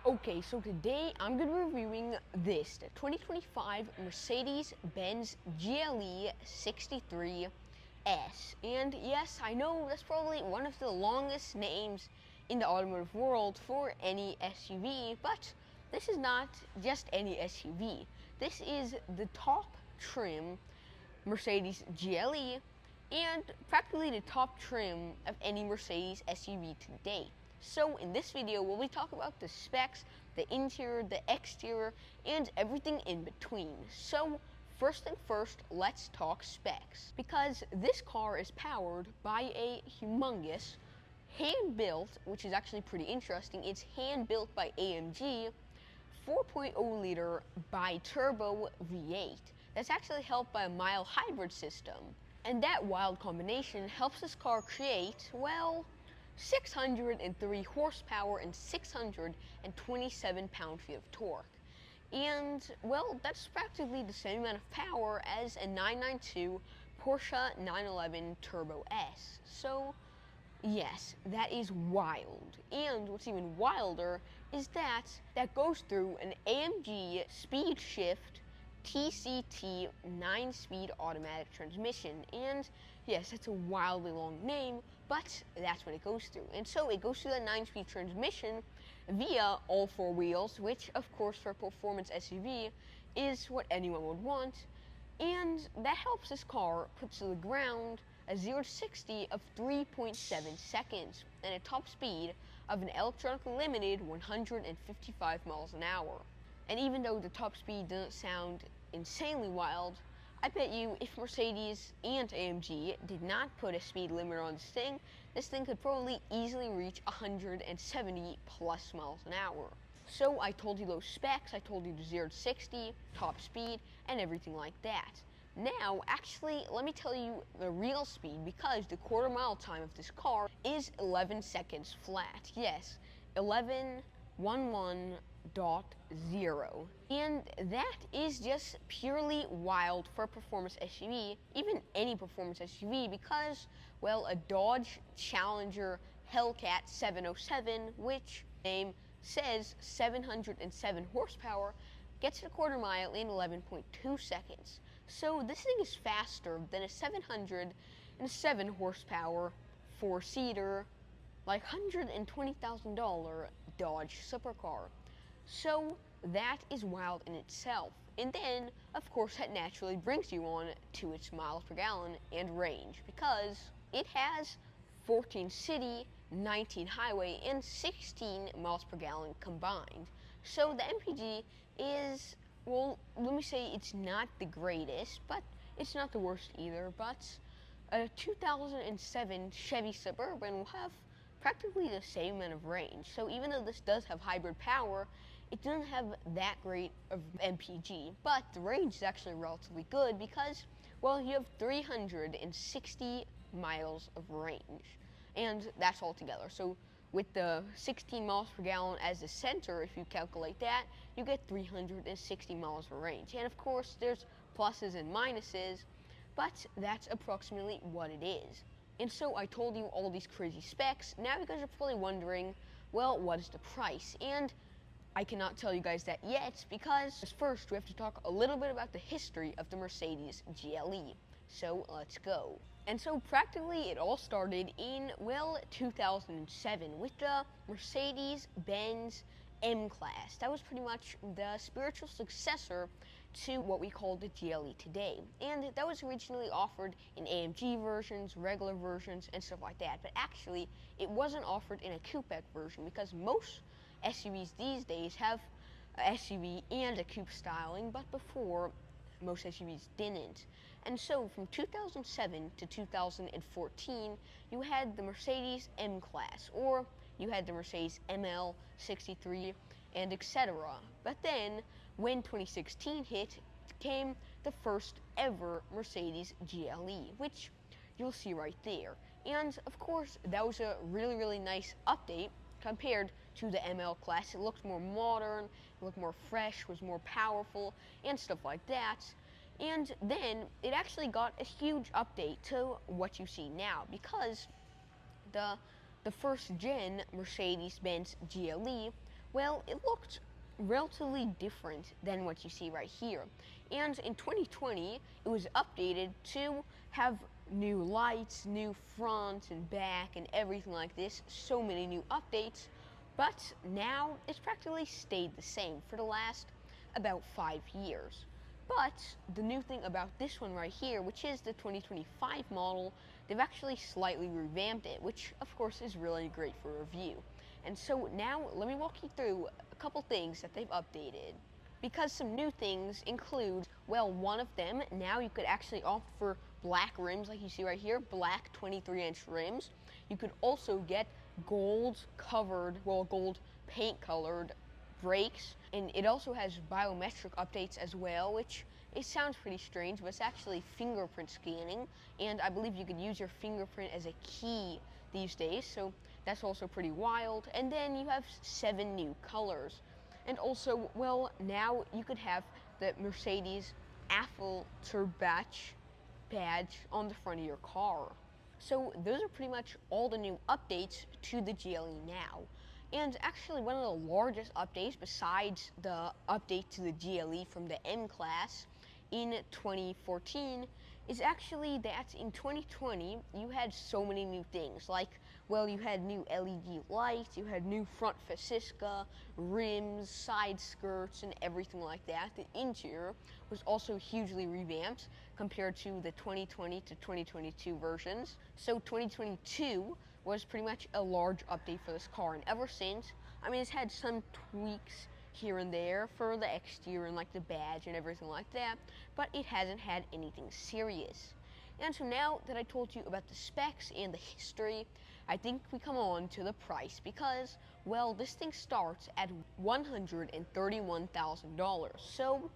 Okay, so today I'm going to be reviewing the 2025 Mercedes-Benz GLE 63S. And yes, I know that's probably one of the longest names in the automotive world for any SUV, but this is not just any SUV. This is the top trim Mercedes GLE and practically the top trim of any Mercedes SUV to date. So in this video, we'll be talking about the specs, the interior, the exterior, and everything in between. So first thing first, let's talk specs. Because this car is powered by a humongous hand-built, which is actually pretty interesting, it's hand-built by AMG, 4.0 liter bi-turbo V8. That's actually helped by a mild hybrid system. And that wild combination helps this car create, well, 603 horsepower and 627 pound-feet of torque. And, well, that's practically the same amount of power as a 992 Porsche 911 Turbo S. So, yes, that is wild. And what's even wilder is that goes through an AMG Speed Shift TCT 9-speed automatic transmission. And yes, that's a wildly long name, but that's what it goes through. And so it goes through that 9-speed transmission via all four wheels, which of course for a performance SUV is what anyone would want. And that helps this car put to the ground a 0 to 60 of 3.7 seconds and a top speed of an electronically limited 155 miles an hour. And even though the top speed doesn't sound insanely wild, I bet you if Mercedes and AMG did not put a speed limiter on this thing could probably easily reach 170 plus miles an hour. So I told you those specs, I told you the 0 to 60, top speed, and everything like that. Now, actually, let me tell you the real speed, because the quarter mile time of this car is 11 seconds flat. Yes, 11.0. And that is just purely wild for a performance SUV, even any performance SUV, because, well, a Dodge Challenger Hellcat 707, which name says 707 horsepower, gets to the quarter mile in 11.2 seconds. So this thing is faster than a 707 horsepower four-seater, like $120,000 Dodge Supercar. So that is wild in itself. And then, of course, that naturally brings you on to its miles per gallon and range, because it has 14 city, 19 highway, and 16 miles per gallon combined. So the MPG is, well, let me say it's not the greatest, but it's not the worst either. But a 2007 Chevy Suburban will have practically the same amount of range. So even though this does have hybrid power, it doesn't have that great of MPG, but the range is actually relatively good because, well, you have 360 miles of range, and that's all together. So with the 16 miles per gallon as the center, if you calculate that, you get 360 miles of range. And of course, there's pluses and minuses, but that's approximately what it is. And so I told you all these crazy specs. Now you guys are probably wondering, well, what is the price? And I cannot tell you guys that yet, because first we have to talk a little bit about the history of the Mercedes GLE. So let's go. And so practically it all started in, well, 2007 with the Mercedes-Benz M-Class. That was pretty much the spiritual successor to what we call the GLE today. And that was originally offered in AMG versions, regular versions, and stuff like that. But actually, it wasn't offered in a coupe version, because most SUVs these days have a SUV and a coupe styling, but before, most SUVs didn't. And so from 2007 to 2014, you had the Mercedes M-Class, or you had the Mercedes ML 63, and etc. But then, when 2016 hit, came the first ever Mercedes GLE, which you'll see right there. And of course, that was a really, really nice update compared to the ML class. It looked more modern, it looked more fresh, was more powerful, and stuff like that. And then it actually got a huge update to what you see now, because the first gen Mercedes-Benz GLE Well, it looked relatively different than what you see right here. And in 2020, it was updated to have new lights, new front and back, and everything like this. So many new updates. But now it's practically stayed the same for the last about 5 years. But the new thing about this one right here, which is the 2025 model, they've actually slightly revamped it, which of course is really great for review. And so now let me walk you through a couple things that they've updated. Because some new things include, well, one of them, now you could actually opt for black rims like you see right here, black 23-inch rims. You could also get gold covered, well, gold paint colored brakes, and it also has biometric updates as well, which it sounds pretty strange, but it's actually fingerprint scanning, and I believe you could use your fingerprint as a key these days, so that's also pretty wild. And then you have 7 new colors. And also, well, now you could have the Mercedes Affalterbach badge on the front of your car. So those are pretty much all the new updates to the GLE now. And actually one of the largest updates besides the update to the GLE from the M class in 2014 is actually that in 2020 you had so many new things, like, well, you had new LED lights, you had new front fascisca, rims, side skirts, and everything like that. The interior was also hugely revamped compared to the 2020 to 2022 versions. So 2022 was pretty much a large update for this car, and ever since, I mean, it's had some tweaks here and there for the exterior and like the badge and everything like that, but it hasn't had anything serious. And so now that I told you about the specs and the history, I think we come on to the price because, well, this thing starts at $131,000, so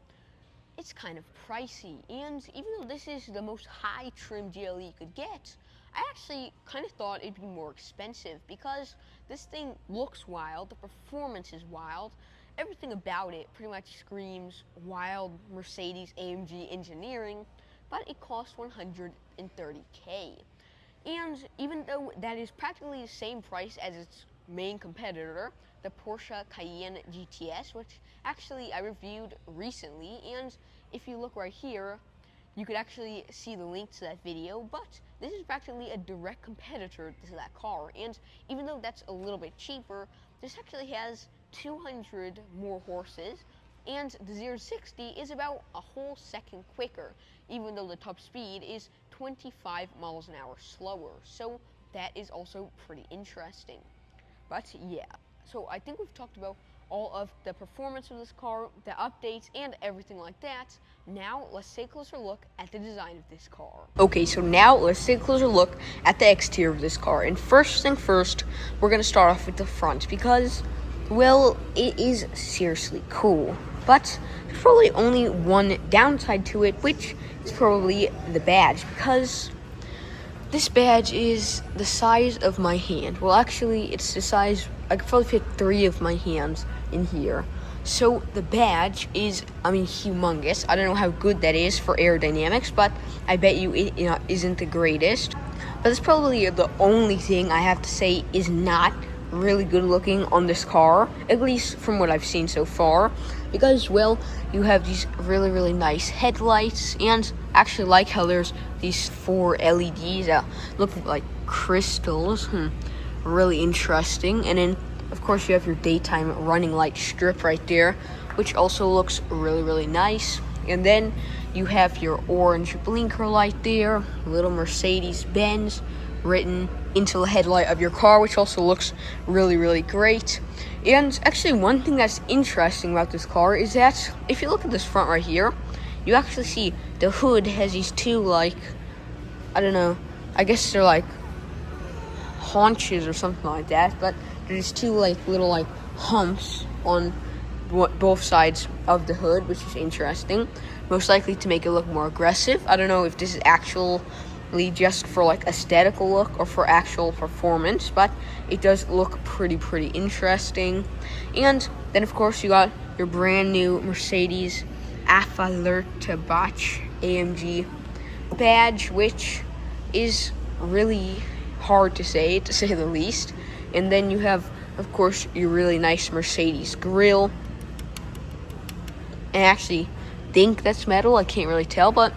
it's kind of pricey. And even though this is the most high trim GLE you could get, I actually kind of thought it'd be more expensive because this thing looks wild, the performance is wild, everything about it pretty much screams wild Mercedes AMG engineering, but it costs $130K. And even though that is practically the same price as its main competitor, the Porsche Cayenne GTS, which actually I reviewed recently, and if you look right here, you could actually see the link to that video, but this is practically a direct competitor to that car. And even though that's a little bit cheaper, this actually has 200 more horses, and the 0 to 60 is about a whole second quicker, even though the top speed is 25 miles an hour slower. So that is also pretty interesting. But yeah, so I think we've talked about all of the performance of this car, the updates, and everything like that. Now let's take a closer look at the design of this car. Okay, so now let's take a closer look at the exterior of this car. And first thing first, we're gonna start off with the front because, well, it is seriously cool. But there's probably only one downside to it, which is probably the badge, because this badge is the size of my hand. Well, actually, it's the size, I could probably fit 3 of my hands in here. So the badge is, I mean, humongous. I don't know how good that is for aerodynamics, but I bet you it isn't the greatest. But it's probably the only thing I have to say is not really good looking on this car, at least from what I've seen so far, because, well, you have these really, really nice headlights, and I actually like how there's these 4 LEDs that look like crystals. Really interesting. And then, of course, you have your daytime running light strip right there, which also looks really, really nice. And then you have your orange blinker light there, little Mercedes-Benz written into the headlight of your car, which also looks really, really great. And actually, one thing that's interesting about this car is that if you look at this front right here, you actually see the hood has these 2, like, I don't know, I guess they're like haunches or something like that, but there's 2 like little like humps on both sides of the hood, which is interesting, most likely to make it look more aggressive. I don't know if this is actually just for like aesthetical look or for actual performance, but it does look pretty interesting. And then, of course, you got your brand new Mercedes Affalterbach AMG badge, which is really hard to say the least. And then you have of course, your really nice Mercedes grille. I actually think that's metal. I can't really tell, but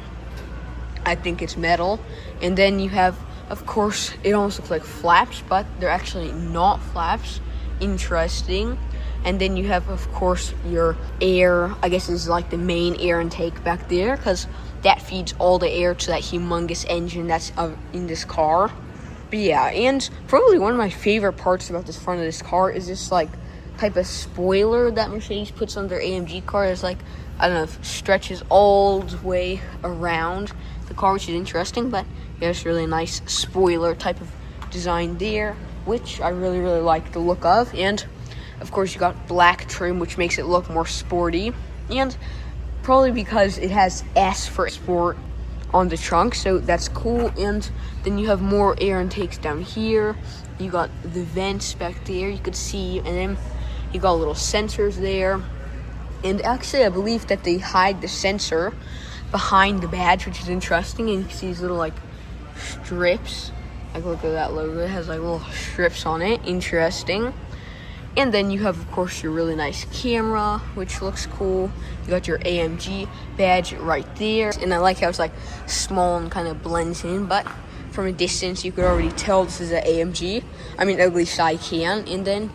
I think it's metal. And then you have, of course, it almost looks like flaps, but they're actually not flaps. Interesting. And then you have, of course, your air. I guess this is like the main air intake back there, because that feeds all the air to that humongous engine that's in this car. But yeah, and probably one of my favorite parts about this front of this car is this like type of spoiler that Mercedes puts on their AMG car. It's like, I don't know, if it stretches all the way around the car, which is interesting. But yeah, it's really nice spoiler type of design there, which I really like the look of. And of course, you got black trim, which makes it look more sporty, and probably because it has S for sport on the trunk, so that's cool. And then you have more air intakes down here. You got the vents back there, you could see, and then you got little sensors there. And actually, I believe that they hide the sensor behind the badge, which is interesting. And you can see these little like strips. Like, look at that logo, it has like little strips on it. Interesting. And then you have, of course, your really nice camera, which looks cool. You got your AMG badge right there. And I like how it's like small and kind of blends in, but from a distance, you could already tell this is an AMG. I mean, at least I can. And then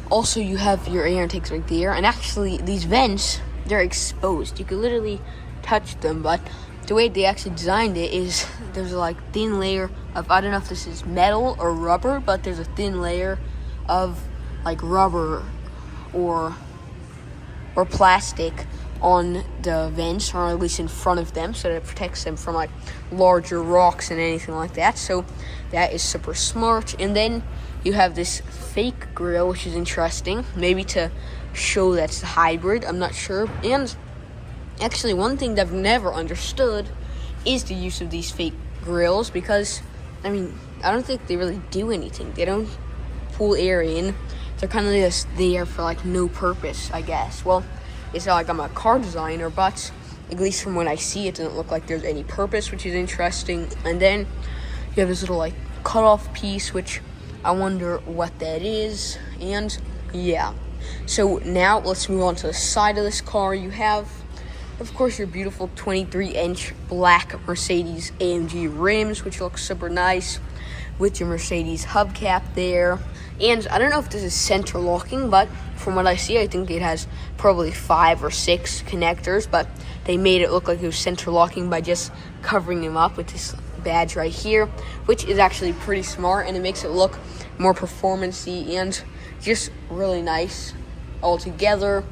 also you have your air intakes right there. And actually, these vents, they're exposed. You could literally touch them, but the way they actually designed it is there's a like thin layer of, I don't know if this is metal or rubber, but there's a thin layer of like rubber or plastic on the vents, or at least in front of them, so that it protects them from like larger rocks and anything like that. So that is super smart. And then you have this fake grille, which is interesting, maybe to show that's hybrid, I'm not sure. And actually, one thing that I've never understood is the use of these fake grilles, because I mean, I don't think they really do anything. They don't pull air in. They're kind of just there for like no purpose, I guess. Well, it's not like I'm a car designer, but at least from what I see, it doesn't look like there's any purpose, which is interesting. And then you have this little like cutoff piece, which I wonder what that is. And yeah, so now let's move on to the side of this car. You have, of course, your beautiful 23-inch black Mercedes AMG rims, which look super nice, with your Mercedes hubcap there. And I don't know if this is center locking, but from what I see, I think it has probably 5 or 6 connectors, but they made it look like it was center locking by just covering them up with this badge right here, which is actually pretty smart, and it makes it look more performance-y and just really nice altogether.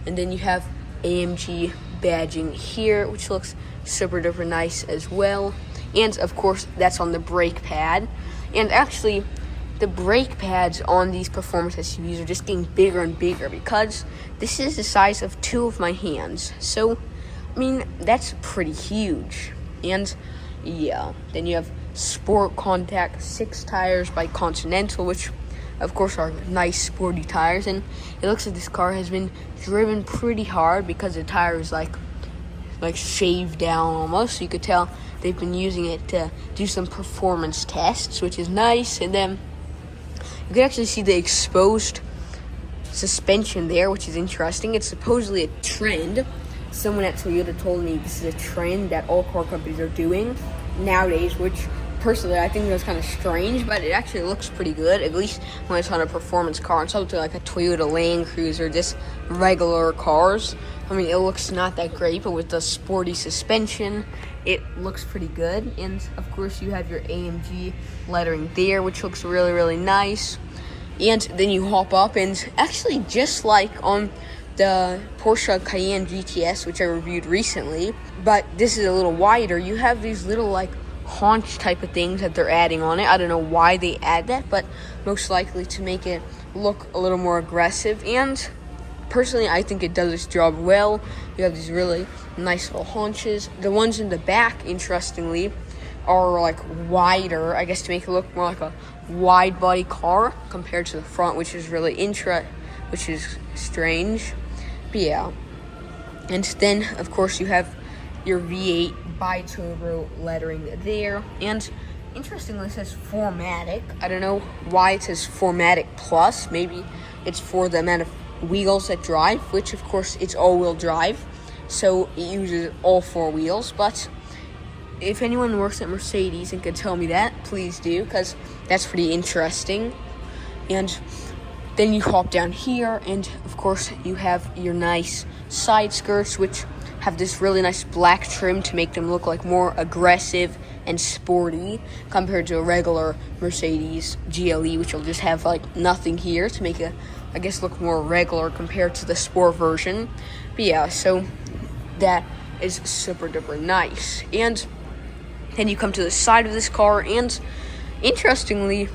And then you have AMG badging here, which looks super duper nice as well. And of course, that's on the brake pad. And actually, the brake pads on these performance SUVs are just getting bigger and bigger, because this is the size of 2 of my hands. So, I mean, that's pretty huge. And yeah, then you have Sport Contact 6 tires by Continental, which of course are nice sporty tires. And it looks like this car has been driven pretty hard, because the tire is like shaved down almost. So you could tell they've been using it to do some performance tests, which is nice. And then you can actually see the exposed suspension there, which is interesting. It's supposedly a trend. Someone at Toyota told me this is a trend that all car companies are doing nowadays, which personally I think that's kind of strange, but it actually looks pretty good, at least when it's on a performance car. And something like a Toyota Land Cruiser, just regular cars, I mean, it looks not that great, but with the sporty suspension, it looks pretty good. And of course, you have your AMG lettering there, which looks really nice. And then you hop up, and actually, just like on the Porsche Cayenne GTS, which I reviewed recently, but this is a little wider, you have these little like haunch type of things that they're adding on it. I don't know why they add that, but most likely to make it look a little more aggressive. And personally, I think it does its job well. You have these really nice little haunches. The ones in the back, interestingly, are like wider, I guess, to make it look more like a wide body car compared to the front, which is really which is strange. But yeah. And then, of course, you have your V8 bi-turbo lettering there. And interestingly, it says 4MATIC. I don't know why it says 4MATIC Plus. Maybe it's for the amount of wheels that drive, which of course it's all-wheel drive, so it uses all 4 wheels. But if anyone works at Mercedes and could tell me that, please do, because that's pretty interesting. And then you hop down here, and of course you have your nice side skirts, which have this really nice black trim to make them look like more aggressive and sporty compared to a regular Mercedes GLE, which will just have like nothing here to make it, I guess, look more regular compared to the sport version. But yeah, so that is super duper nice. And then you come to the side of this car, and interestingly,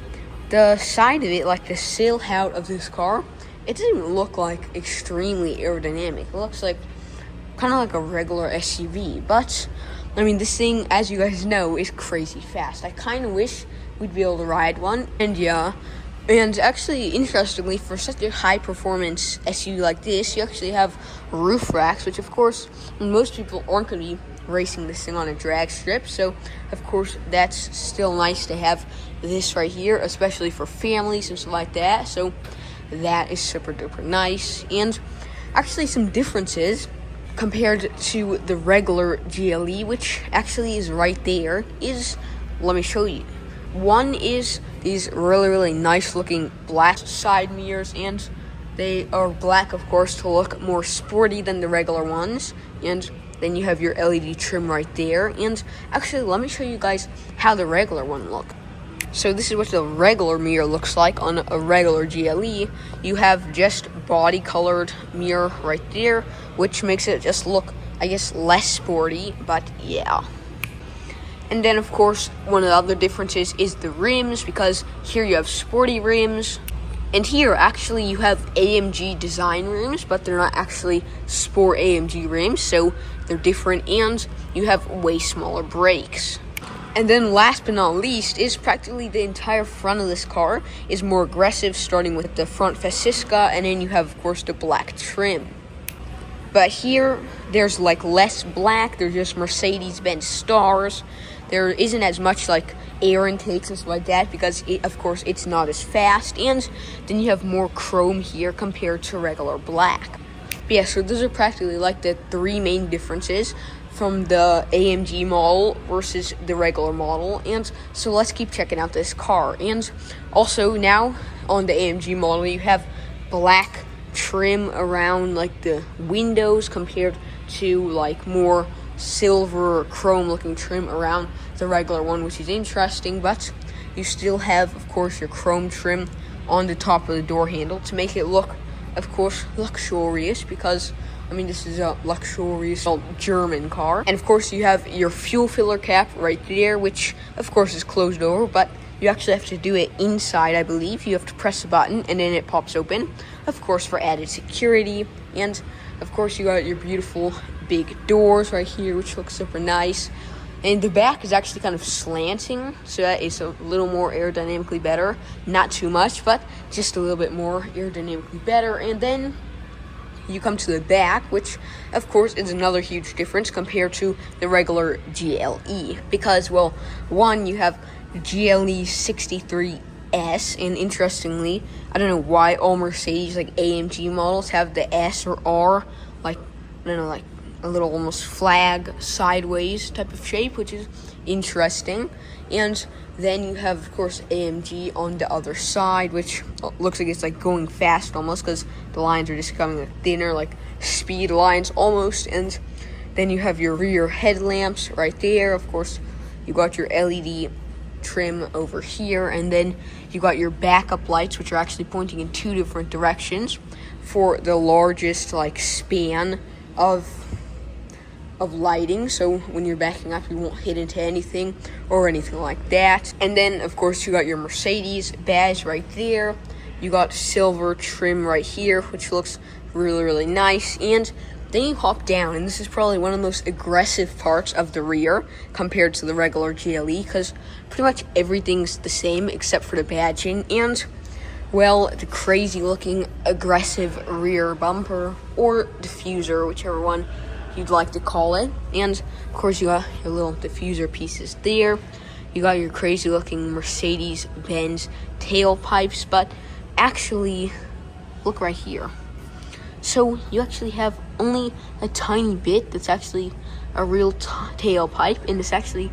the side of it, like the sail hout of this car, it doesn't even look like extremely aerodynamic. It looks like kind of like a regular SUV. But I mean, this thing, as you guys know, is crazy fast. I kind of wish we'd be able to ride one. And yeah, and actually, interestingly, for such a high performance SUV like this, you actually have roof racks, which of course most people aren't going to be racing this thing on a drag strip, so of course that's still nice to have this right here, especially for families and stuff like that. So that is super duper nice. And actually, some differences compared to the regular GLE, which actually is right there, is, let me show you. One is these really nice looking black side mirrors, and they are black, of course, to look more sporty than the regular ones. And then you have your LED trim right there. And actually, let me show you guys how the regular one looks. So this is what the regular mirror looks like on a regular GLE. You have just body colored mirror right there, which makes it just look, I guess, less sporty, but yeah. And then, of course, one of the other differences is the rims, because here you have sporty rims, and here, actually, you have AMG design rims, but they're not actually sport AMG rims, so they're different, and you have way smaller brakes. And then last but not least is practically the entire front of this car is more aggressive, starting with the front fascisca, and then you have, of course, the black trim. But here, there's like less black, there's just Mercedes-Benz stars. There isn't as much like air intakes and stuff like that, because of course it's not as fast, and then you have more chrome here compared to regular black. But yeah, so those are practically like the 3 main differences from the AMG model versus the regular model. And so let's keep checking out this car. And also now on the AMG model, you have black trim around like the windows compared to like more silver or chrome looking trim around the regular one, which is interesting. But you still have, of course, your chrome trim on the top of the door handle to make it look, of course, luxurious, because I mean, this is a luxurious German car. And of course, you have your fuel filler cap right there, which of course is closed over, but you actually have to do it inside, I believe. You have to press a button and then it pops open, of course, for added security. And of course, you got your beautiful big doors right here, which looks super nice. And the back is actually kind of slanting, so that is a little more aerodynamically better. Not too much, but just a little bit more aerodynamically better. And then you come to the back, which of course is another huge difference compared to the regular GLE, because, well, one, you have GLE 63S, and interestingly, I don't know why all Mercedes like AMG models have the S or R, like, I don't know, like a little almost flag sideways type of shape, which is interesting. And then you have, of course, AMG on the other side, which looks like it's like going fast almost, because the lines are just becoming like thinner, like speed lines almost. And then you have your rear headlamps right there. Of course, you got your LED trim over here, and then you got your backup lights, which are actually pointing in 2 different directions for the largest like span of lighting, so when you're backing up you won't hit into anything or anything like that. And then of course you got your Mercedes badge right there. You got silver trim right here, which looks really nice. And then you hop down, and this is probably one of the most aggressive parts of the rear compared to the regular GLE, because pretty much everything's the same except for the badging and, well, the crazy looking aggressive rear bumper or diffuser, whichever one you'd like to call it. And of course you got your little diffuser pieces there. you got your crazy looking Mercedes Benz tailpipes, but actually, look right here. So you actually have only a tiny bit that's actually a real tailpipe, and it's actually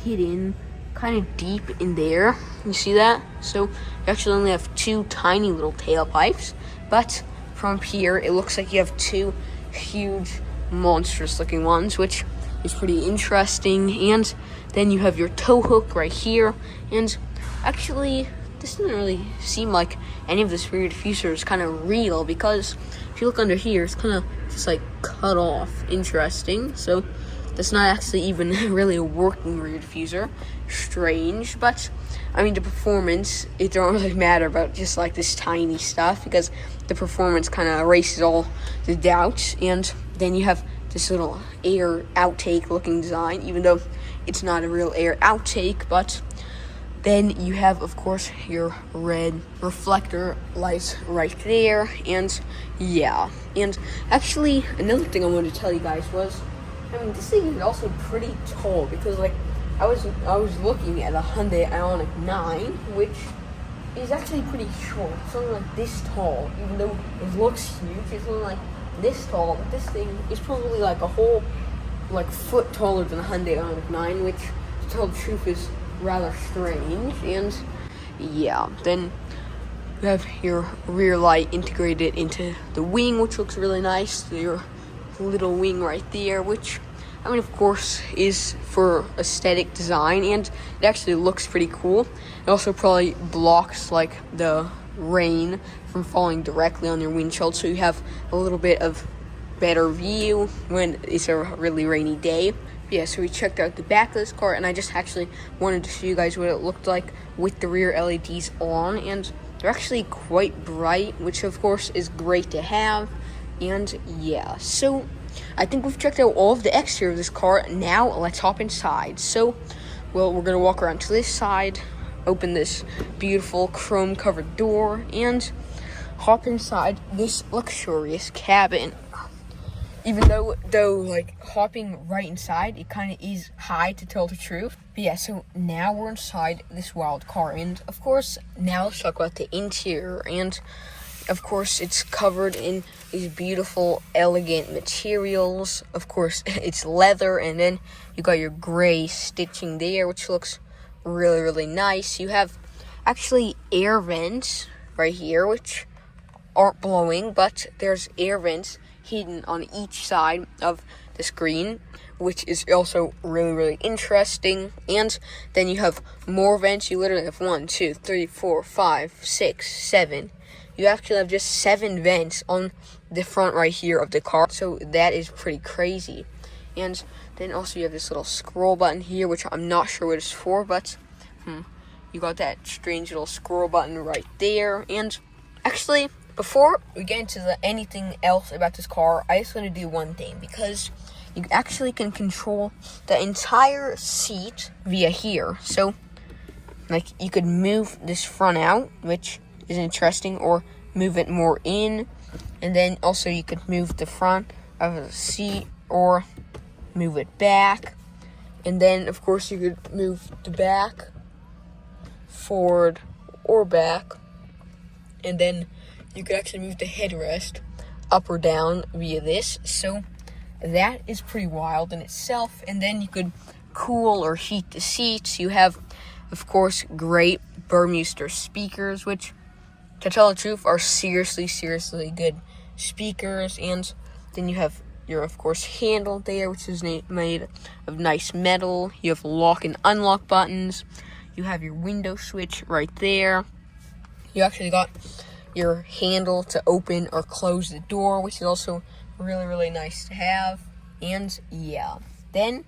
hidden kind of deep in there. You see that? So you actually only have two tiny little tailpipes, but from here it looks like you have two huge monstrous looking ones, which is pretty interesting. And then you have your tow hook right here, and actually this doesn't really seem like any of this rear diffuser is kind of real, because if you look under here, it's kind of just like cut off. Interesting. So that's not actually even really a working rear diffuser. Strange. But I mean, the performance, it don't really matter about just like this tiny stuff, because the performance kind of erases all the doubts. And then you have this little air outtake looking design, even though it's not a real air outtake. But then you have, of course, your red reflector lights right there. And yeah, and actually another thing I wanted to tell you guys was, I mean, this thing is also pretty tall, because like I was looking at a Hyundai Ioniq 9, which is actually pretty short. It's only like this tall, even though it looks huge. It's only like this tall, but this thing is probably like a whole like foot taller than a Hyundai Ioniq 9, which, to tell the truth, is rather strange. And yeah, then you have your rear light integrated into the wing, which looks really nice. Your little wing right there, which, I mean, of course, is for aesthetic design, and it actually looks pretty cool. It also probably blocks like the rain from falling directly on your windshield, so you have a little bit of better view when it's a really rainy day. Yeah, so we checked out the back of this car, and I just actually wanted to show you guys what it looked like with the rear LEDs on, and they're actually quite bright, which of course is great to have. And yeah, so I think we've checked out all of the exterior of this car. Now let's hop inside. So, well, we're gonna walk around to this side, open this beautiful chrome covered door, and hop inside this luxurious cabin. Even though like hopping right inside, it kind of is high, to tell the truth. But yeah, so now we're inside this wild car, and of course now let's talk about the interior. And of course it's covered in these beautiful, elegant materials. Of course it's leather, and then you got your gray stitching there, which looks really, really nice. You have actually air vents right here, which aren't blowing, but there's air vents hidden on each side of the screen, which is also really, really interesting. And then you have more vents. You literally have 1, 2, 3, 4, 5, 6, 7. You actually have just 7 vents on the front right here of the car, so that is pretty crazy. And then also you have this little scroll button here, which I'm not sure what it's for, but you got that strange little scroll button right there. And actually, before we get into anything else about this car, I just want to do one thing, because you actually can control the entire seat via here. So, like, you could move this front out, which is interesting, or move it more in, and then also you could move the front of the seat or move it back, and then of course you could move the back forward or back, and then you could actually move the headrest up or down via this. So that is pretty wild in itself. And then you could cool or heat the seats. You have, of course, great Burmester speakers, which, to tell the truth, are seriously good speakers. And then you have your, of course, handle there, which is made of nice metal. You have lock and unlock buttons. You have your window switch right there. You actually got your handle to open or close the door, which is also really nice to have. And yeah, then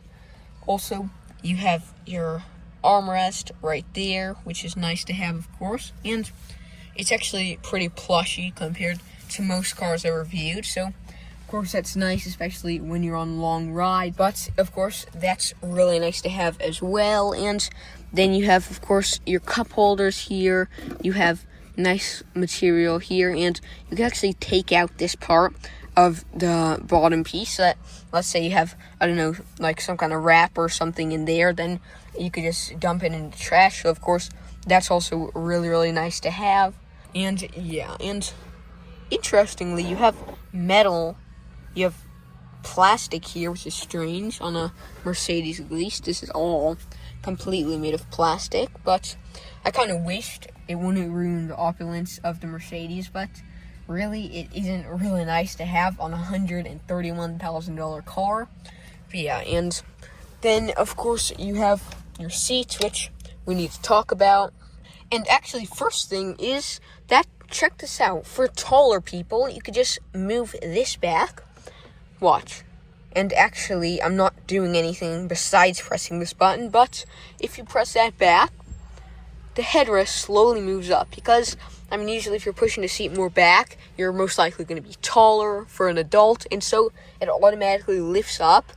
also you have your armrest right there, which is nice to have, of course, and it's actually pretty plushy compared to most cars I reviewed, so of course that's nice, especially when you're on long ride. But of course that's really nice to have as well. And then you have, of course, your cup holders here. You have nice material here, and you can actually take out this part of the bottom piece. So that, let's say you have, I don't know, like some kind of wrap or something in there, then you could just dump it in the trash. So of course, that's also really, really nice to have. And yeah, and interestingly, you have metal, you have plastic here, which is strange on a Mercedes. At least this is all completely made of plastic, but I kind of wished it wouldn't ruin the opulence of the Mercedes, but really it isn't really nice to have on a $131,000 car. But yeah, and then of course you have your seats, which we need to talk about. And actually, first thing is that, check this out, for taller people you could just move this back. Watch. And actually, I'm not doing anything besides pressing this button, but if you press that back, the headrest slowly moves up. Because, I mean, usually if you're pushing the seat more back, you're most likely going to be taller for an adult, and so it automatically lifts up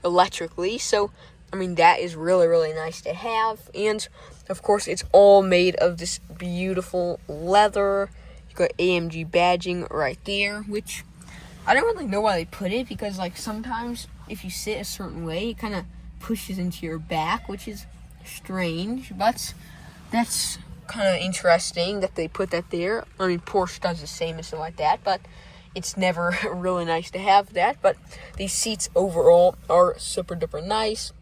electrically. So, I mean, that is really, really nice to have. And, of course, it's all made of this beautiful leather. You got AMG badging right there, which I don't really know why they put it, because, like, sometimes if you sit a certain way, it kind of pushes into your back, which is strange, but that's kind of interesting that they put that there. I mean, Porsche does the same and stuff like that, but it's never really nice to have that. But these seats overall are super duper nice.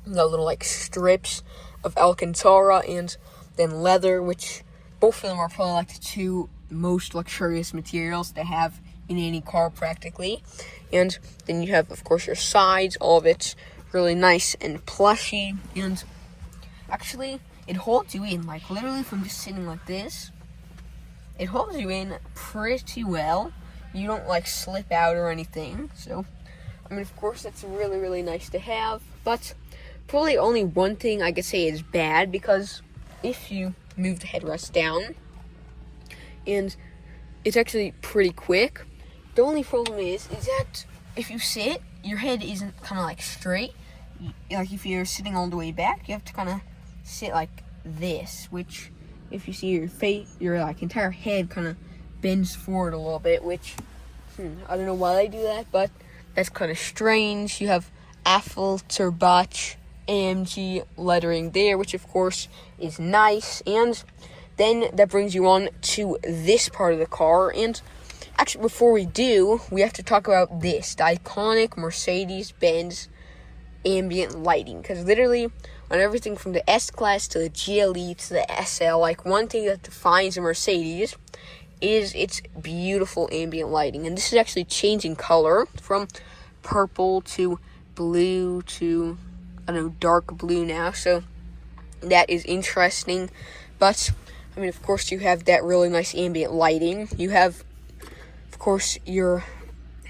You got little, like, strips of Alcantara and then leather, which both of them are probably like the two most luxurious materials to have in any car practically. And then you have, of course, your sides, all of it's really nice and plushy, and actually it holds you in, like, literally from just sitting like this, it holds you in pretty well. You don't, like, slip out or anything. So, I mean, of course, that's really, really nice to have, but probably only one thing I could say is bad, because if you move the headrest down, and it's actually pretty quick, the only problem is that if you sit, your head isn't kind of like straight. Like if you're sitting all the way back, you have to kind of sit like this, which if you see your face, your like entire head kind of bends forward a little bit, which I don't know why they do that, but that's kind of strange. You have Affalterbach AMG lettering there, which of course is nice. And then that brings you on to this part of the car. And actually, before we do, we have to talk about this, the iconic Mercedes-Benz ambient lighting. Because literally, on everything from the S-Class to the GLE to the SL, like, one thing that defines a Mercedes is its beautiful ambient lighting. And this is actually changing color from purple to blue to, I don't know, dark blue now. So that is interesting. But, I mean, of course, you have that really nice ambient lighting. You have, of course, your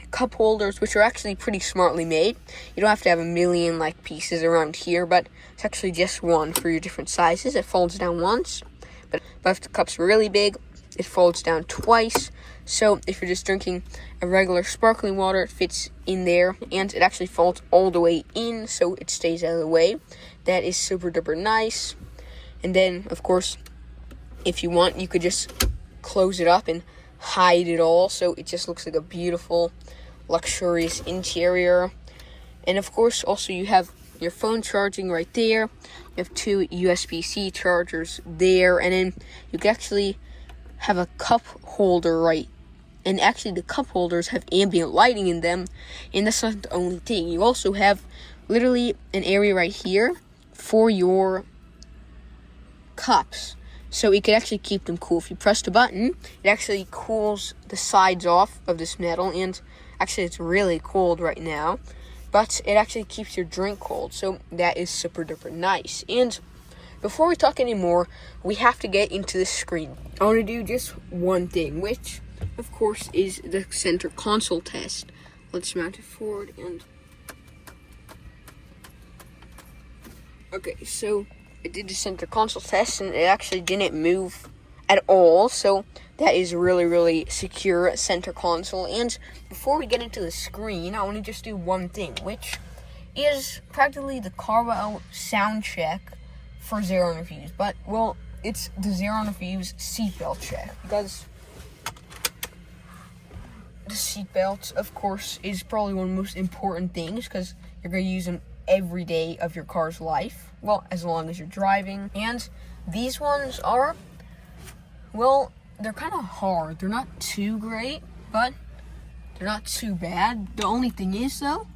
cup holders, which are actually pretty smartly made. You don't have to have a million, like, pieces around here, but it's actually just one for your different sizes. It folds down once, but if the cup's really big, it folds down twice. So if you're just drinking a regular sparkling water, it fits in there, and it actually folds all the way in, so it stays out of the way. That is super duper nice. And then, of course, if you want, you could just close it up and hide it all, so it just looks like a beautiful, luxurious interior. And of course, also you have your phone charging right there. You have two USB-C chargers there, and then you can actually have a cup holder right. And actually, the cup holders have ambient lighting in them, and that's not the only thing. You also have literally an area right here for your cups, so you can actually keep them cool. If you press the button, it actually cools the sides off of this metal, and actually it's really cold right now, but it actually keeps your drink cold, so that is super duper nice. And before we talk anymore, we have to get into the screen. I want to do just one thing, which of course is the center console test. Let's mount it forward and okay, so I did the center console test, and it actually didn't move at all, so that is really, really secure center console. And before we get into the screen, I want to just do one thing, which is practically the Carwell sound check for Xaaron reviews. But, well, it's the Xaaron reviews seatbelt check, because the seatbelt, of course, is probably one of the most important things because you're going to use them every day of your car's life. Well, as long as you're driving. And these ones are, well, they're kind of hard. They're not too great, but they're not too bad. The only thing is, though,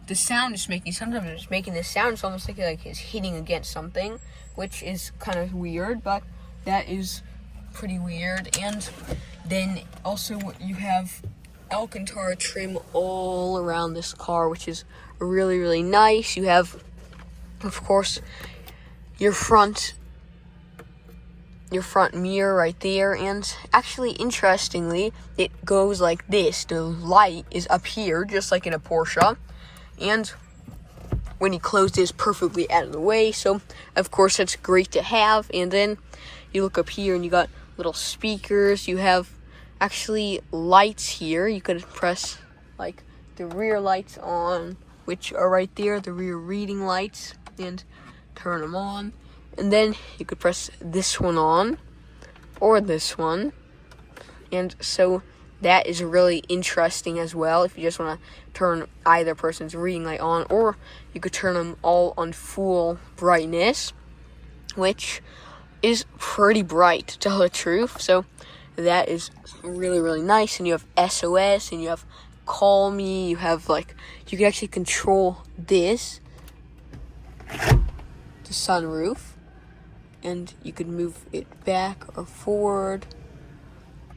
the sound it's making. Sometimes it's making this sound. It's almost like it's hitting against something, which is kind of weird, but that is pretty weird. And then also you have Alcantara trim all around this car, which is really, really nice. You have, of course, your front mirror right there, and actually, interestingly, it goes like this. The light is up here, just like in a Porsche, and when you close this, perfectly out of the way, so of course that's great to have. And then you look up here and you got little speakers. You have actually lights here. You could press like the rear lights on, which are right there, the rear reading lights, and turn them on. And then you could press this one on or this one, and so that is really interesting as well if you just want to turn either person's reading light on, or you could turn them all on full brightness, which is pretty bright, to tell the truth. So that is really, really nice. And you have SOS, and you have Call Me. You have, like, you can actually control this, the sunroof, and you could move it back or forward.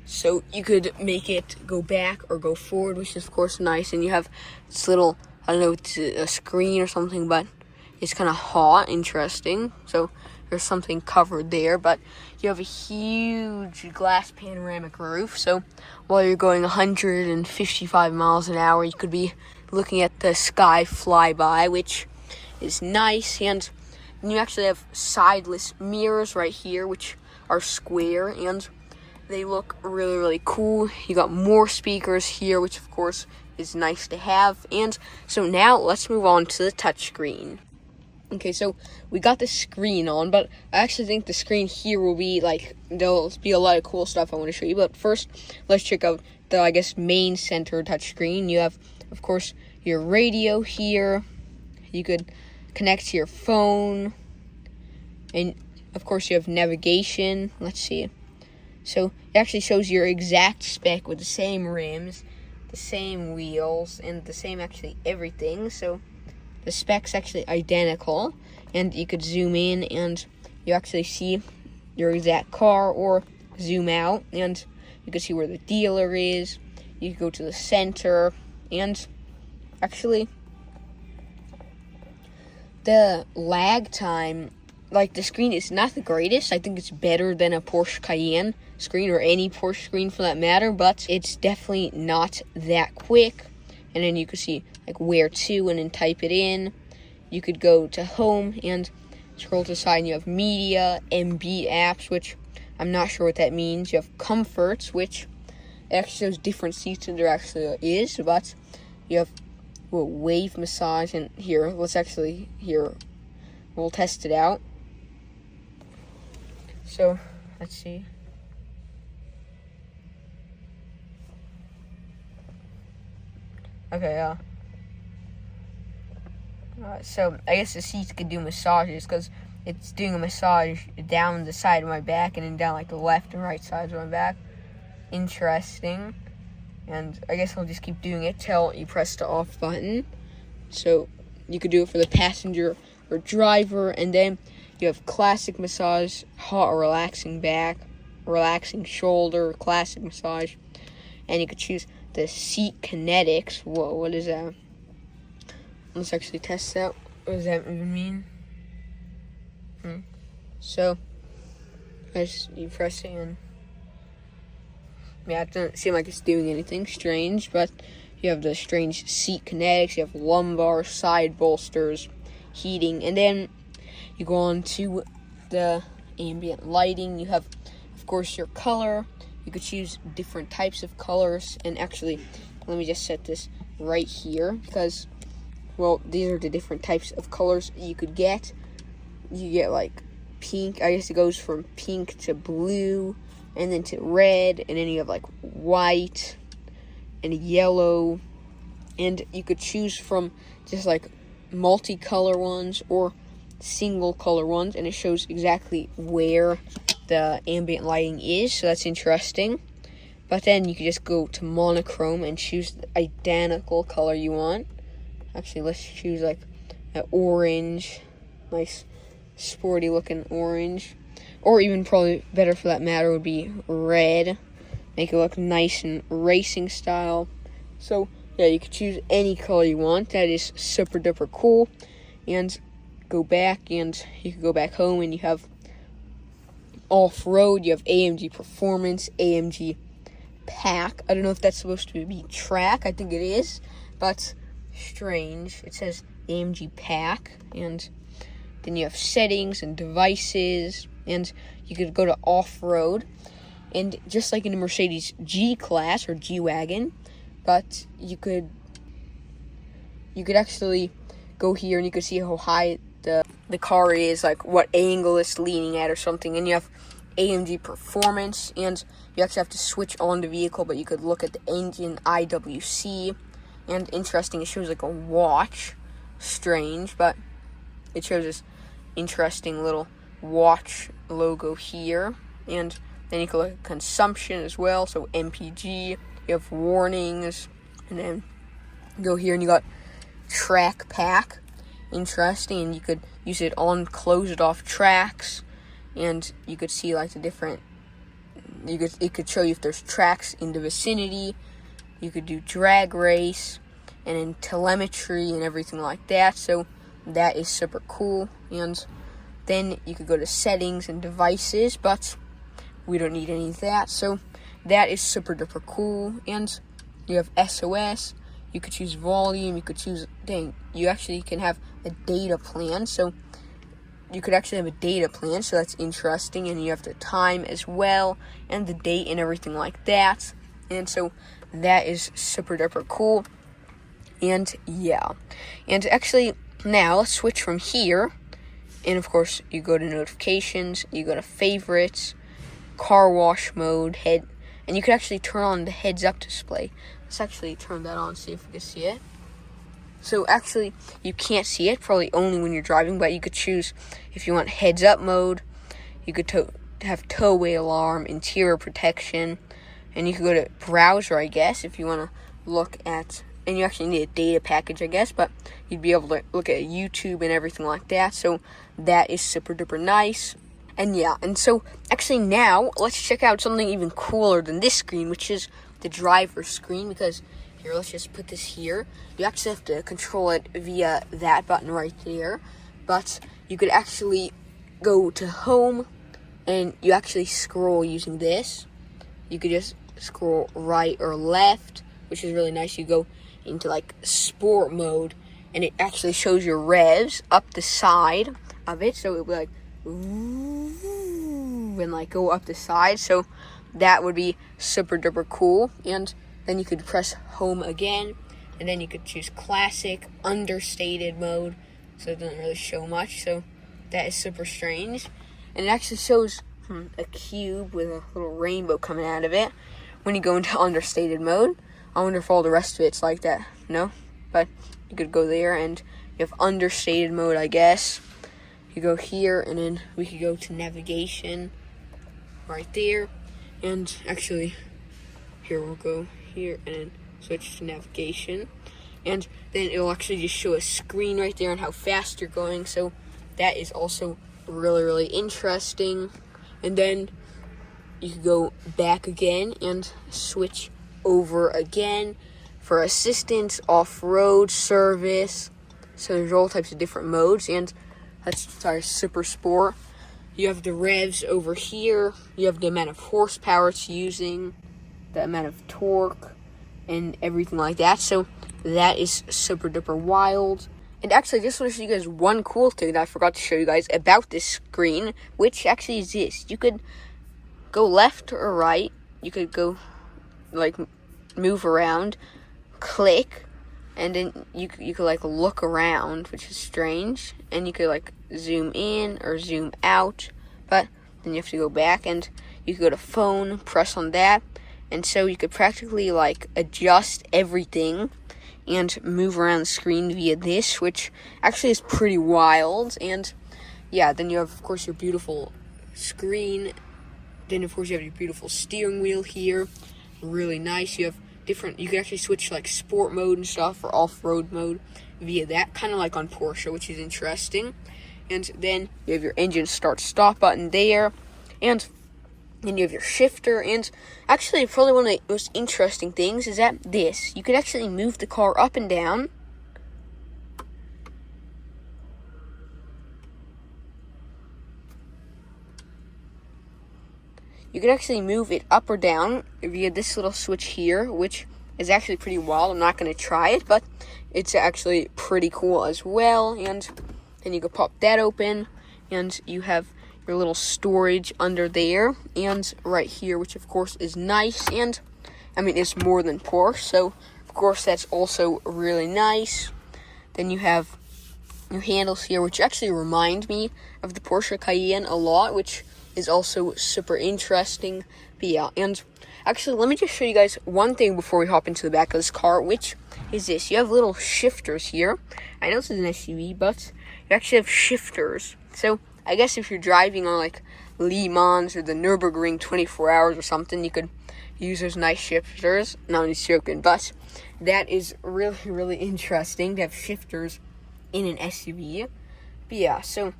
So you could make it go back or go forward, which is, of course, nice. And you have this little, I don't know, it's a screen or something, but it's kind of hot, interesting. So there's something covered there, but you have a huge glass panoramic roof. So while you're going 155 miles an hour, you could be looking at the sky fly by, which is nice. And you actually have sideless mirrors right here, which are square, and they look really, really cool. You got more speakers here, which of course is nice to have. And so now let's move on to the touchscreen. Okay, so we got the screen on, but I actually think the screen here will be like, there'll be a lot of cool stuff I want to show you. But first, let's check out the, I guess, main center touchscreen. You have, of course, your radio here. You could connect to your phone, and of course you have navigation. Let's see. So it actually shows your exact spec with the same rims, the same wheels, and the same actually everything. So the spec's actually identical, and you could zoom in and you actually see your exact car, or zoom out and you can see where the dealer is. You can go to the center, and actually the lag time, like, the screen is not the greatest. I think it's better than a Porsche Cayenne screen, or any Porsche screen for that matter, but it's definitely not that quick. And then you can see like where to, and then type it in. You could go to home and scroll to the side, and you have media, MB apps, which I'm not sure what that means. You have comforts, which actually shows different seats than there actually is, but you have wave massage, and here, we'll test it out. So, let's see. Okay, so I guess the seats could do massages, because it's doing a massage down the side of my back, and then down like the left and right sides of my back. Interesting. And I guess I'll just keep doing it till you press the off button. So you could do it for the passenger or driver, and then you have classic massage, hot or relaxing back, relaxing shoulder, classic massage, and you could choose the seat kinetics. Whoa, what is that? Let's actually test that. What does that even mean? So, you press it in. Yeah, it doesn't seem like it's doing anything strange, but you have the strange seat kinetics, you have lumbar, side bolsters, heating, and then you go on to the ambient lighting. You have, of course, your color. You could choose different types of colors, and actually, let me just set this right here, because, well, these are the different types of colors you could get. You get, like, pink. I guess it goes from pink to blue, and then to red, and then you have like white and yellow, and you could choose from just like multicolor ones or single color ones, and it shows exactly where the ambient lighting is, so that's interesting. But then you can just go to monochrome and choose the identical color you want. Actually, let's choose like an orange, nice sporty looking orange, or even probably better for that matter would be red. Make it look nice and racing style. So yeah, you can choose any color you want. That is super duper cool. And go back, and you can go back home, and you have off-road. You have AMG Performance, AMG Pack. I don't know if that's supposed to be track. I think it is, but strange. It says AMG Pack, and then you have settings and devices, and you could go to off-road, and just like in the Mercedes G-Class or G-Wagen, but you could actually go here, and you could see how high the car is, like what angle it's leaning at or something. And you have AMG Performance, and you actually have to switch on the vehicle, but you could look at the engine IWC. And interesting, it shows like a watch. Strange, but it shows this interesting little watch logo here. And then you can look at consumption as well, so MPG. You have warnings, and then go here and you got track pack. Interesting, and you could use it on close it off tracks, and you could see like the different, it could show you if there's tracks in the vicinity. You could do drag race, and then telemetry and everything like that, so that is super cool. And then you could go to settings and devices, but we don't need any of that, so that is super duper cool. And you have SOS, you could choose volume, you could choose, you actually can have a data plan, so you could actually have a data plan, so that's interesting. And you have the time as well, and the date and everything like that, and so that is super duper cool. And yeah, and actually now let's switch from here, and of course you go to notifications, you go to favorites, car wash mode, and you can actually turn on the heads up display. Let's actually turn that on, see if we can see it. So actually, you can't see it, probably only when you're driving, but you could choose if you want heads up mode. You could have towaway alarm, interior protection, and you could go to browser, I guess, if you want to look at, and you actually need a data package, I guess, but you'd be able to look at YouTube and everything like that, so that is super duper nice. And yeah, and so actually now, let's check out something even cooler than this screen, which is the driver's screen, because here, let's just put this here. You actually have to control it via that button right there, but you could actually go to home, and you actually scroll using this. You could just scroll right or left, which is really nice. You go into like sport mode, and it actually shows your revs up the side of it, so it would be like and like go up the side, so that would be super duper cool. And then you could press home again, and then you could choose classic, understated mode, so it doesn't really show much, so that is super strange. And it actually shows a cube with a little rainbow coming out of it when you go into understated mode. I wonder if all the rest of it's like that. No? But you could go there, and you have understated mode, I guess. You go here, and then we could go to navigation right there. And actually, here we'll go here and then switch to navigation, and then it'll actually just show a screen right there on how fast you're going, so that is also really, really interesting. And then you can go back again and switch over again for assistance, off-road, service, so there's all types of different modes. And that's super sport. You have the revs over here, you have the amount of horsepower it's using, the amount of torque, and everything like that, so that is super duper wild. And actually, I just want to show you guys one cool thing that I forgot to show you guys about this screen, which actually is this. You could go left or right, you could go, like, move around, click, and then you could, like, look around, which is strange, and you could, like, zoom in or zoom out, but then you have to go back, and you could go to phone, press on that, and so you could practically like adjust everything and move around the screen via this, which actually is pretty wild. And yeah, then you have, of course, your beautiful screen. Then, of course, you have your beautiful steering wheel here. Really nice. You have different, you can actually switch like sport mode and stuff or off-road mode via that, kind of like on Porsche, which is interesting. And then you have your engine start-stop button there. And then you have your shifter. And actually, probably one of the most interesting things is that this, you could actually move the car up and down. You can actually move it up or down via this little switch here, which is actually pretty wild. I'm not going to try it, but it's actually pretty cool as well. And then you can pop that open, and you have your little storage under there and right here, which of course is nice. And I mean, it's more than Porsche, so of course that's also really nice. Then you have your handles here, which actually remind me of the Porsche Cayenne a lot, which is also super interesting. But yeah, and actually, let me just show you guys one thing before we hop into the back of this car, which is this. You have little shifters here. I know this is an SUV, but you actually have shifters. So I guess if you're driving on like Le Mans or the Nürburgring 24 hours or something, you could use those nice shifters. Not only joking, but that is really, really interesting to have shifters in an SUV. But yeah, so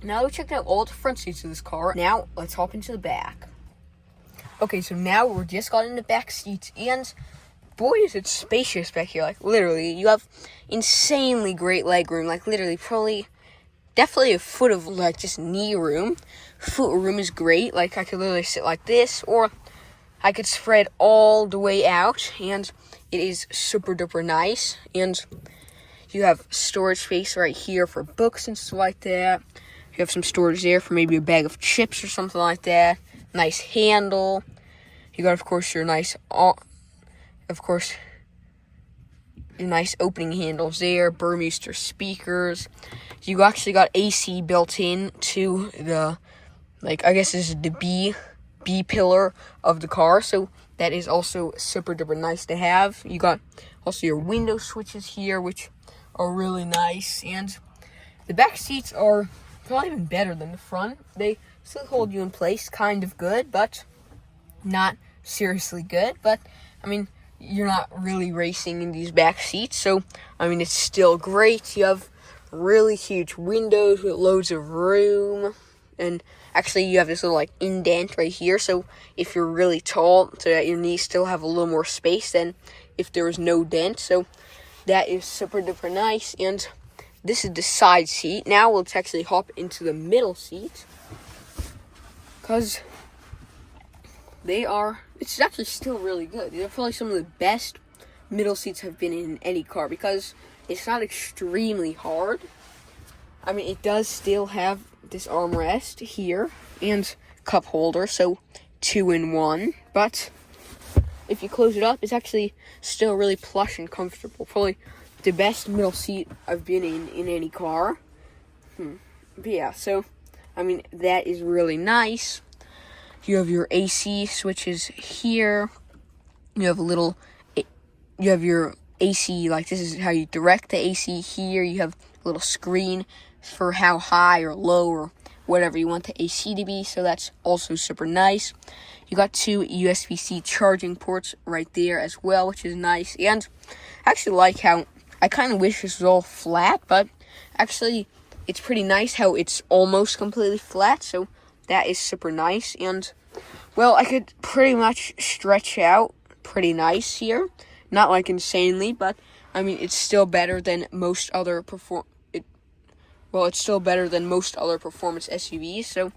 now we checked out all the front seats of this car. Now let's hop into the back. Okay, so now we're just got in the back seats, and boy, is it spacious back here. Like, literally, you have insanely great leg room. Like, literally, probably, definitely a foot of, like, just knee room. Foot room is great. Like, I could literally sit like this, or I could spread all the way out, and it is super duper nice. And you have storage space right here for books and stuff like that. You have some storage there for maybe a bag of chips or something like that. Nice handle. You got, of course, your nice, your nice opening handles there. Burmester speakers. You actually got AC built in to the, like, I guess this is the B pillar of the car. So that is also super duper nice to have. You got also your window switches here, which are really nice. And the back seats are probably even better than the front. They still hold you in place, kind of good, but not seriously good. But I mean, you're not really racing in these back seats, so I mean, it's still great. You have really huge windows with loads of room, and actually you have this little like indent right here, so if you're really tall, so that your knees still have a little more space than if there was no dent. So that is super duper nice. And this is the side seat. Now let's actually hop into the middle seat, because it's actually still really good. They're probably some of the best middle seats have been in any car, because it's not extremely hard. I mean, it does still have this armrest here and cup holder, so 2 in 1. But if you close it up, it's actually still really plush and comfortable. Probably the best middle seat I've been in any car. But yeah, so I mean, that is really nice. You have your AC switches here. You have your AC, like this is how you direct the AC here. You have a little screen for how high or low or whatever you want the AC to be. So that's also super nice. You got 2 USB-C charging ports right there as well, which is nice. And I actually like how, I kind of wish this was all flat, but actually it's pretty nice how it's almost completely flat. So that is super nice. And well, I could pretty much stretch out pretty nice here. Not like insanely, but I mean, it's still better than most other it's still better than most other performance SUVs. So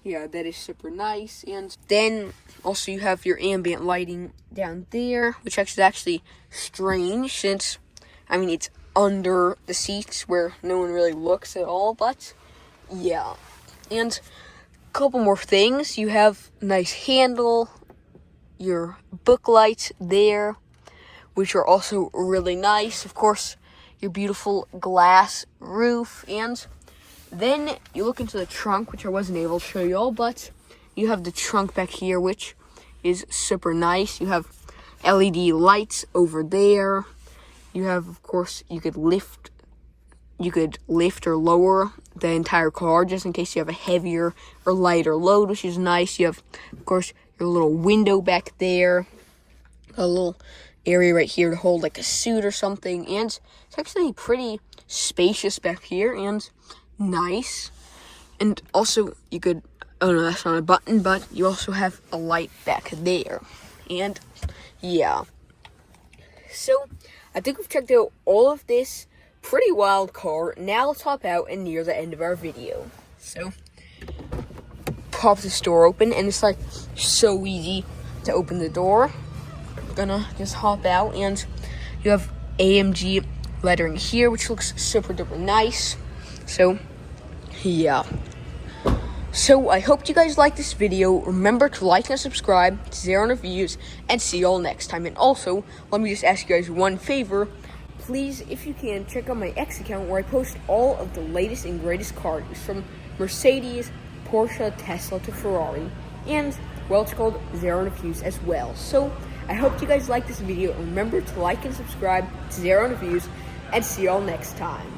yeah, that is super nice. And then also you have your ambient lighting down there, which is actually strange since, I mean, it's under the seats where no one really looks at all, but yeah. And a couple more things. You have a nice handle, your book lights there, which are also really nice. Of course, your beautiful glass roof. And then you look into the trunk, which I wasn't able to show y'all, but you have the trunk back here, which is super nice. You have LED lights over there. You have, of course, you could lift or lower the entire car just in case you have a heavier or lighter load, which is nice. You have, of course, your little window back there, a little area right here to hold like a suit or something, and it's actually pretty spacious back here and nice. And also, you could, oh no, that's not a button, but you also have a light back there. And yeah, so I think we've checked out all of this pretty wild car. Now let's hop out and near the end of our video. So pop this door open, and it's like so easy to open the door. I'm gonna just hop out, and you have AMG lettering here, which looks super duper nice. So yeah, so I hope you guys like this video. Remember to like and subscribe to Xaaron Reviews, and see you all next time. And also, let me just ask you guys one favor. Please, if you can, check out my X account where I post all of the latest and greatest car news from Mercedes, Porsche, Tesla to Ferrari, and, well, it's called Xaaron Reviews as well. So I hope you guys like this video. Remember to like and subscribe to Xaaron Reviews, and see you all next time.